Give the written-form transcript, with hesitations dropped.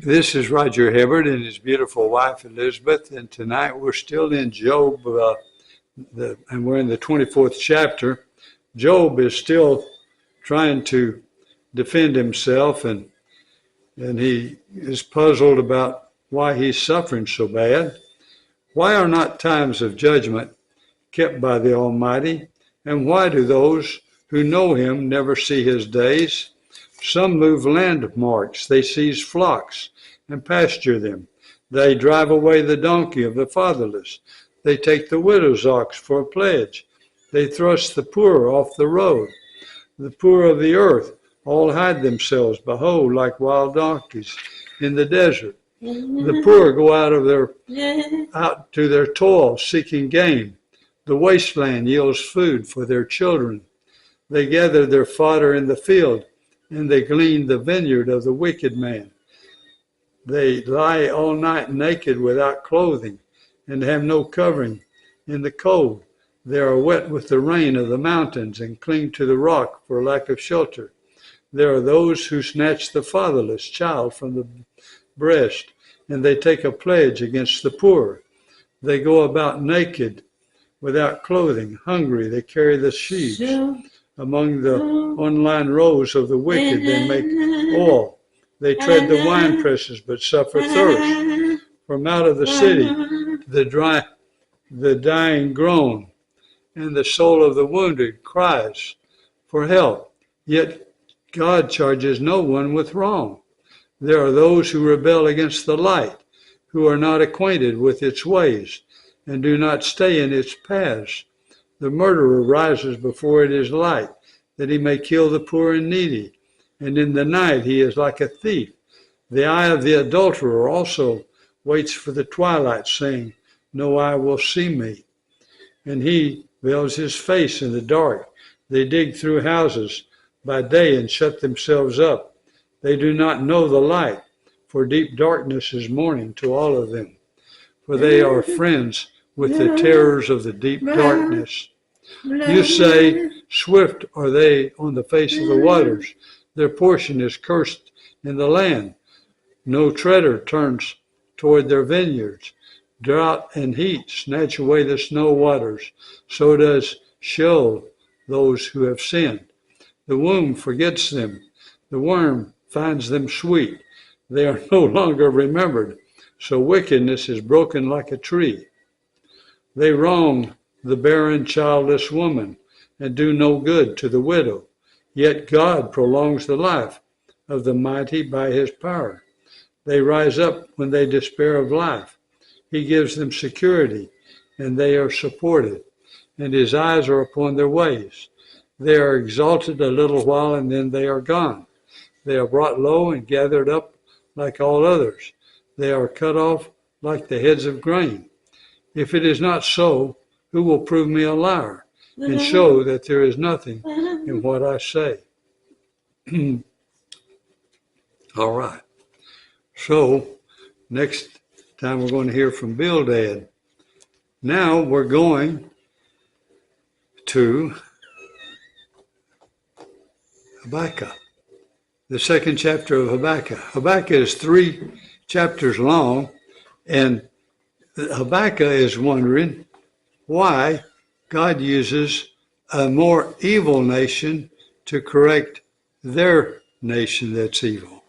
This is Roger Hibbert and his beautiful wife Elizabeth, and tonight we're still in Job, and we're in the 24th chapter. Job is still trying to defend himself, and he is puzzled about why he's suffering so bad. Why are not times of judgment kept by the Almighty, and why do those who know him never see his days? Some move landmarks, they seize flocks and pasture them. They drive away the donkey of the fatherless. They take the widow's ox for a pledge. They thrust the poor off the road. The poor of the earth all hide themselves, behold, like wild donkeys in the desert. The poor go out to their toil, seeking gain. The wasteland yields food for their children. They gather their fodder in the field, and they glean the vineyard of the wicked man. They lie all night naked without clothing, and have no covering in the cold. They are wet with the rain of the mountains, and cling to the rock for lack of shelter. There are those who snatch the fatherless child from the breast, and they take a pledge against the poor. They go about naked, without clothing, hungry. They carry the sheaves. Among the online rows of the wicked, they make oil. They tread the wine presses, but suffer thirst. From out of the city, the dying groan, and the soul of the wounded cries for help. Yet God charges no one with wrong. There are those who rebel against the light, who are not acquainted with its ways, and do not stay in its paths. The murderer rises before it is light, that he may kill the poor and needy. And in the night he is like a thief. The eye of the adulterer also waits for the twilight, saying, no eye will see me. And he veils his face in the dark. They dig through houses by day and shut themselves up. They do not know the light, for deep darkness is morning to all of them. For they are friends with the terrors of the deep darkness. You say, swift are they on the face of the waters. Their portion is cursed in the land. No treader turns toward their vineyards. Drought and heat snatch away the snow waters. So does Sheol those who have sinned. The womb forgets them. The worm finds them sweet. They are no longer remembered. So wickedness is broken like a tree. They wrong the barren, childless woman, and do no good to the widow. Yet God prolongs the life of the mighty by his power. They rise up when they despair of life. He gives them security, and they are supported, and his eyes are upon their ways. They are exalted a little while, and then they are gone. They are brought low and gathered up like all others. They are cut off like the heads of grain. If it is not so, who will prove me a liar and show that there is nothing in what I say? All right. So next time we're going to hear from Bildad. Now we're going to Habakkuk, the second chapter of Habakkuk. Habakkuk is 3 chapters long, and Habakkuk is wondering why God uses a more evil nation to correct their nation that's evil.